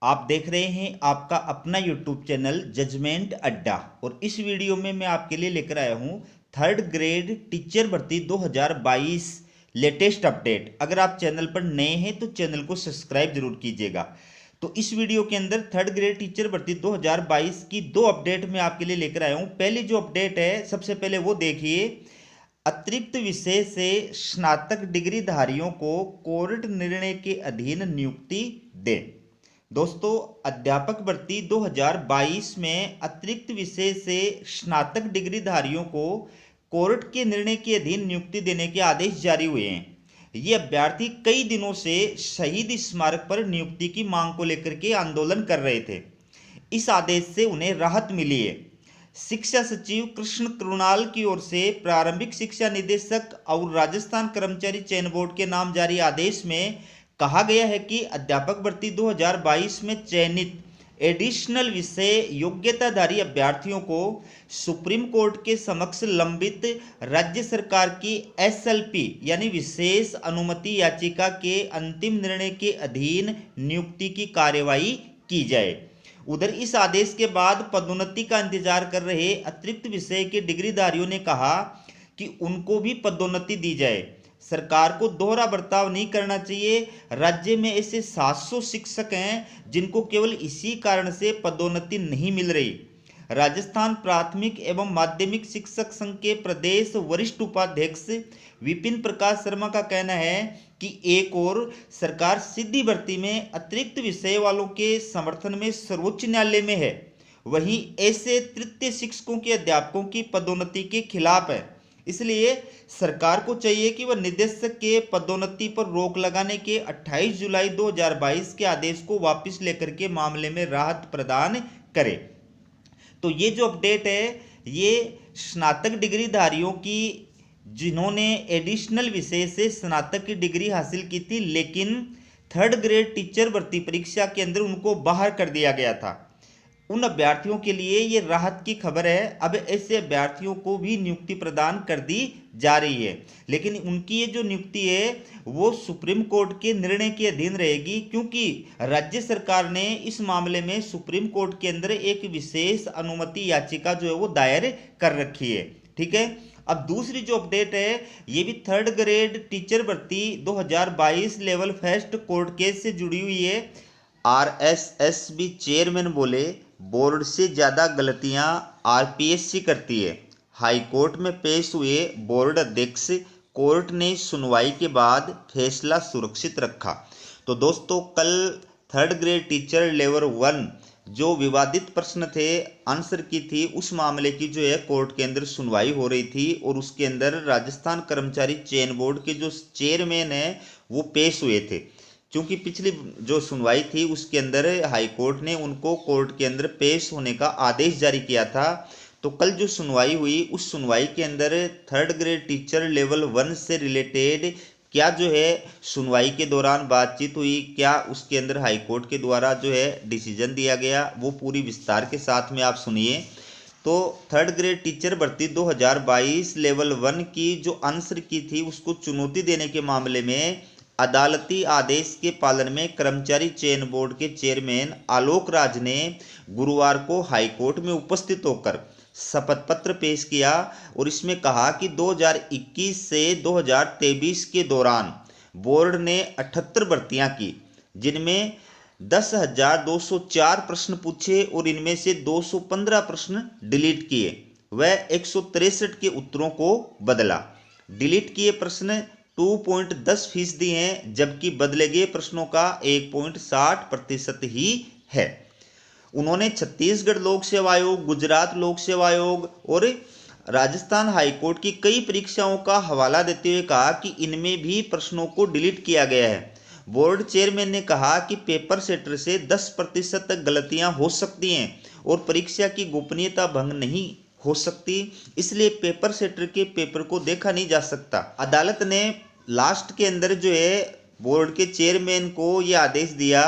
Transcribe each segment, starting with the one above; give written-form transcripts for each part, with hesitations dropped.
आप देख रहे हैं आपका अपना यूट्यूब चैनल जजमेंट अड्डा। और इस वीडियो में मैं आपके लिए लेकर आया हूं थर्ड ग्रेड टीचर भर्ती 2022 लेटेस्ट अपडेट। अगर आप चैनल पर नए हैं तो चैनल को सब्सक्राइब जरूर कीजिएगा। तो इस वीडियो के अंदर थर्ड ग्रेड टीचर भर्ती 2022 की दो अपडेट मैं आपके लिए लेकर आया हूं। पहली जो अपडेट है, सबसे पहले वो देखिए। अतिरिक्त विषय से स्नातक डिग्री धारियों को कोर्ट निर्णय के अधीन नियुक्ति दे। दोस्तों, अध्यापक भर्ती 2022 में अतिरिक्त विषय से स्नातक डिग्री धारियों को कोर्ट के निर्णय के अधीन नियुक्ति देने के आदेश जारी हुए हैं। ये अभ्यर्थी कई दिनों से शहीद स्मारक पर नियुक्ति की मांग को लेकर के आंदोलन कर रहे थे। इस आदेश से उन्हें राहत मिली है। शिक्षा सचिव कृष्ण कृणाल की ओर से प्रारंभिक शिक्षा निदेशक और राजस्थान कर्मचारी चयन बोर्ड के नाम जारी आदेश में कहा गया है कि अध्यापक भर्ती 2022 में चयनित एडिशनल विषय योग्यताधारी अभ्यर्थियों को सुप्रीम कोर्ट के समक्ष लंबित राज्य सरकार की एसएलपी यानी विशेष अनुमति याचिका के अंतिम निर्णय के अधीन नियुक्ति की कार्यवाही की जाए। उधर इस आदेश के बाद पदोन्नति का इंतजार कर रहे अतिरिक्त विषय के डिग्रीधारियों ने कहा कि उनको भी पदोन्नति दी जाए। सरकार को दोहरा बर्ताव नहीं करना चाहिए। राज्य में ऐसे 700 शिक्षक हैं जिनको केवल इसी कारण से पदोन्नति नहीं मिल रही। राजस्थान प्राथमिक एवं माध्यमिक शिक्षक संघ के प्रदेश वरिष्ठ उपाध्यक्ष विपिन प्रकाश शर्मा का कहना है कि एक और सरकार सीधी भर्ती में अतिरिक्त विषय वालों के समर्थन में सर्वोच्च न्यायालय में है, वहीं ऐसे तृतीय शिक्षकों के अध्यापकों की पदोन्नति के खिलाफ है। इसलिए सरकार को चाहिए कि वह निदेशक के पदोन्नति पर रोक लगाने के 28 जुलाई 2022 के आदेश को वापस लेकर के मामले में राहत प्रदान करे। तो ये जो अपडेट है, ये स्नातक डिग्रीधारियों की जिन्होंने एडिशनल विषय से स्नातक की डिग्री हासिल की थी लेकिन थर्ड ग्रेड टीचर भर्ती परीक्षा के अंदर उनको बाहर कर दिया गया था, उन अभ्यर्थियों के लिए ये राहत की खबर है। अब ऐसे अभ्यर्थियों को भी नियुक्ति प्रदान कर दी जा रही है, लेकिन उनकी ये जो नियुक्ति है वो सुप्रीम कोर्ट के निर्णय के अधीन रहेगी, क्योंकि राज्य सरकार ने इस मामले में सुप्रीम कोर्ट के अंदर एक विशेष अनुमति याचिका जो है वो दायर कर रखी है। ठीक है। अब दूसरी जो अपडेट है, ये भी थर्ड ग्रेड टीचर भर्ती 2022 लेवल फर्स्ट कोर्ट केस से जुड़ी हुई है। आरएसएसबी चेयरमैन बोले, बोर्ड से ज़्यादा गलतियां आरपीएससी करती है। हाईकोर्ट में पेश हुए बोर्ड अध्यक्ष, कोर्ट ने सुनवाई के बाद फैसला सुरक्षित रखा। तो दोस्तों, कल थर्ड ग्रेड टीचर लेवल 1 जो विवादित प्रश्न थे आंसर की थी, उस मामले की जो है कोर्ट के अंदर सुनवाई हो रही थी और उसके अंदर राजस्थान कर्मचारी चयन बोर्ड के जो चेयरमैन है वो पेश हुए थे। क्योंकि पिछली जो सुनवाई थी उसके अंदर हाई कोर्ट ने उनको कोर्ट के अंदर पेश होने का आदेश जारी किया था। तो कल जो सुनवाई हुई, उस सुनवाई के अंदर थर्ड ग्रेड टीचर लेवल 1 से रिलेटेड क्या जो है सुनवाई के दौरान बातचीत हुई, क्या उसके अंदर हाई कोर्ट के द्वारा जो है डिसीजन दिया गया, वो पूरी विस्तार के साथ में आप सुनिए। तो थर्ड ग्रेड टीचर भर्ती 2022 लेवल 1 की जो आंसर की थी उसको चुनौती देने के मामले में अदालती आदेश के पालन में कर्मचारी चयन बोर्ड के चेयरमैन आलोक राज ने गुरुवार को हाईकोर्ट में उपस्थित होकर शपथ पत्र पेश किया और इसमें कहा कि 2021 से 2023 के दौरान बोर्ड ने 78 भर्तियां की, जिनमें 10,204 प्रश्न पूछे और इनमें से 215 प्रश्न डिलीट किए। वह 163 के उत्तरों को बदला। डिलीट किए प्रश्न 2.10% हैं, जबकि बदले गए प्रश्नों का 1.60% ही है। उन्होंने छत्तीसगढ़ लोक सेवा आयोग, गुजरात लोक सेवा आयोग और राजस्थान हाईकोर्ट की कई परीक्षाओं का हवाला देते हुए कहा कि इनमें भी प्रश्नों को डिलीट किया गया है। बोर्ड चेयरमैन ने कहा कि पेपर सेटर से 10% तक गलतियां हो सकती हैं और परीक्षा की गोपनीयता भंग नहीं हो सकती, इसलिए पेपर सेटर के पेपर को देखा नहीं जा सकता। अदालत ने लास्ट के अंदर जो है बोर्ड के चेयरमैन को ये आदेश दिया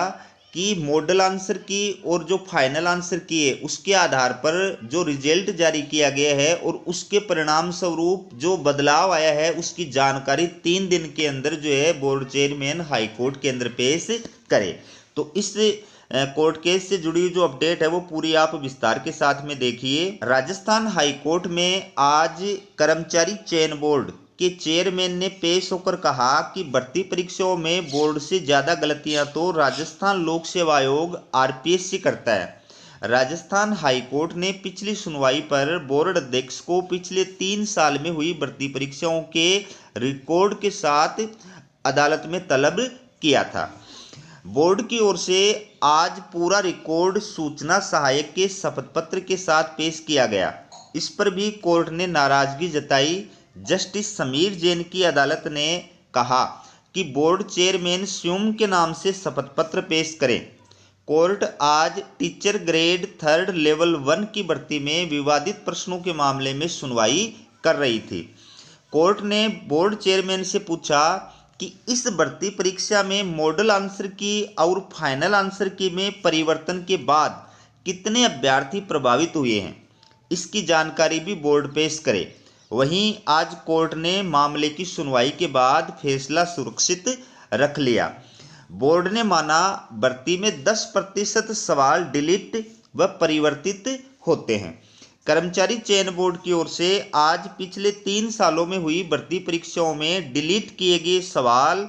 कि मॉडल आंसर की और जो फाइनल आंसर की है उसके आधार पर जो रिजल्ट जारी किया गया है और उसके परिणाम स्वरूप जो बदलाव आया है उसकी जानकारी 3 दिन के अंदर जो है बोर्ड चेयरमैन हाईकोर्ट के अंदर पेश करे। तो इस कोर्ट केस से जुड़ी जो अपडेट है वो पूरी आप विस्तार के साथ में देखिए। राजस्थान हाई कोर्ट में आज कर्मचारी चयन बोर्ड के चेयरमैन ने पेश होकर कहा कि भर्ती परीक्षाओं में बोर्ड से ज्यादा गलतियां तो राजस्थान लोक सेवा आयोग आरपीएससी करता है। राजस्थान हाई कोर्ट ने पिछली सुनवाई पर बोर्ड अध्यक्ष को पिछले 3 साल में हुई भर्ती परीक्षाओं के रिकॉर्ड के साथ अदालत में तलब किया था। बोर्ड की ओर से आज पूरा रिकॉर्ड सूचना सहायक के शपथ पत्र के साथ पेश किया गया। इस पर भी कोर्ट ने नाराजगी जताई। जस्टिस समीर जैन की अदालत ने कहा कि बोर्ड चेयरमैन स्वयं के नाम से शपथ पत्र पेश करें। कोर्ट आज टीचर ग्रेड 3 लेवल 1 की भर्ती में विवादित प्रश्नों के मामले में सुनवाई कर रही थी। कोर्ट ने बोर्ड चेयरमैन से पूछा कि इस भर्ती परीक्षा में मॉडल आंसर की और फाइनल आंसर की में परिवर्तन के बाद कितने अभ्यर्थी प्रभावित हुए हैं, इसकी जानकारी भी बोर्ड पेश करे। वहीं आज कोर्ट ने मामले की सुनवाई के बाद फैसला सुरक्षित रख लिया। बोर्ड ने माना भर्ती में 10% सवाल डिलीट व परिवर्तित होते हैं। कर्मचारी चयन बोर्ड की ओर से आज पिछले 3 सालों में हुई भर्ती परीक्षाओं में डिलीट किए गए सवाल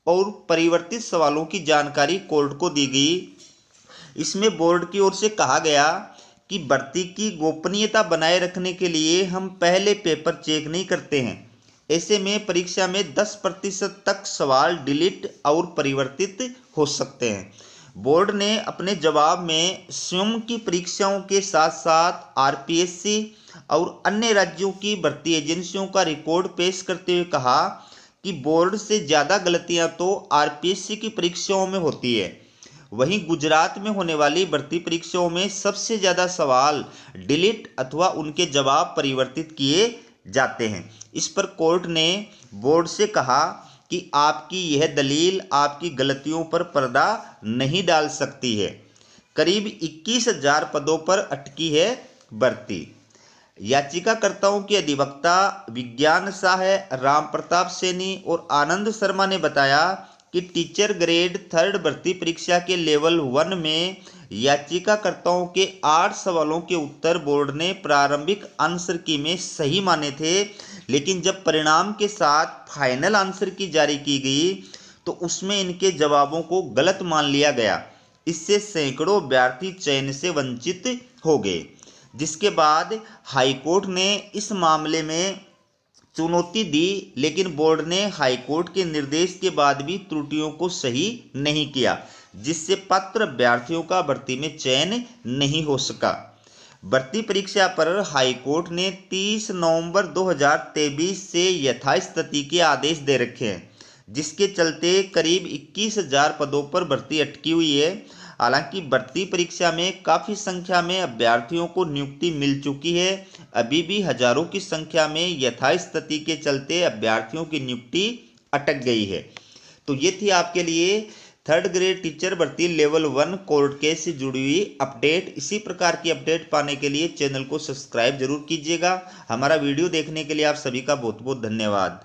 और परिवर्तित सवालों की जानकारी कोर्ट को दी गई। इसमें बोर्ड की ओर से कहा गया कि भर्ती की गोपनीयता बनाए रखने के लिए हम पहले पेपर चेक नहीं करते हैं। ऐसे में परीक्षा में 10% तक सवाल डिलीट और परिवर्तित हो सकते हैं। बोर्ड ने अपने जवाब में स्वयं की परीक्षाओं के साथ साथ आरपीएससी और अन्य राज्यों की भर्ती एजेंसियों का रिकॉर्ड पेश करते हुए कहा कि बोर्ड से ज़्यादा गलतियां तो आरपीएससी की परीक्षाओं में होती है। वहीं गुजरात में होने वाली भर्ती परीक्षाओं में सबसे ज़्यादा सवाल डिलीट अथवा उनके जवाब परिवर्तित किए जाते हैं। इस पर कोर्ट ने बोर्ड से कहा कि आपकी यह दलील आपकी गलतियों पर पर्दा नहीं डाल सकती है। करीब 21,000 पदों पर अटकी है भर्ती। याचिकाकर्ताओं के अधिवक्ता विज्ञान शाह, राम प्रताप सैनी और आनंद शर्मा ने बताया कि टीचर ग्रेड 3 भर्ती परीक्षा के लेवल 1 में याचिकाकर्ताओं के 8 सवालों के उत्तर बोर्ड ने प्रारंभिक आंसर की में सही माने थे, लेकिन जब परिणाम के साथ फाइनल आंसर की जारी की गई तो उसमें इनके जवाबों को गलत मान लिया गया। इससे सैकड़ों अभ्यर्थी चयन से वंचित हो गए, जिसके बाद हाईकोर्ट ने इस मामले में चुनौती दी, लेकिन बोर्ड ने हाईकोर्ट के निर्देश के बाद भी त्रुटियों को सही नहीं किया, जिससे पात्र अभ्यर्थियों का भर्ती में चयन नहीं हो सका। भर्ती परीक्षा पर हाईकोर्ट ने 30 नवंबर 2023 से यथास्थिति के आदेश दे रखे हैं, जिसके चलते करीब 21,000 पदों पर भर्ती अटकी हुई है। हालांकि भर्ती परीक्षा में काफ़ी संख्या में अभ्यर्थियों को नियुक्ति मिल चुकी है। अभी भी हजारों की संख्या में यथास्थिति के चलते अभ्यर्थियों की नियुक्ति अटक गई है। तो ये थी आपके लिए 3rd ग्रेड टीचर भर्ती लेवल 1 कोर्ट केस से जुड़ी हुई अपडेट। इसी प्रकार की अपडेट पाने के लिए चैनल को सब्सक्राइब जरूर कीजिएगा। हमारा वीडियो देखने के लिए आप सभी का बहुत बहुत धन्यवाद।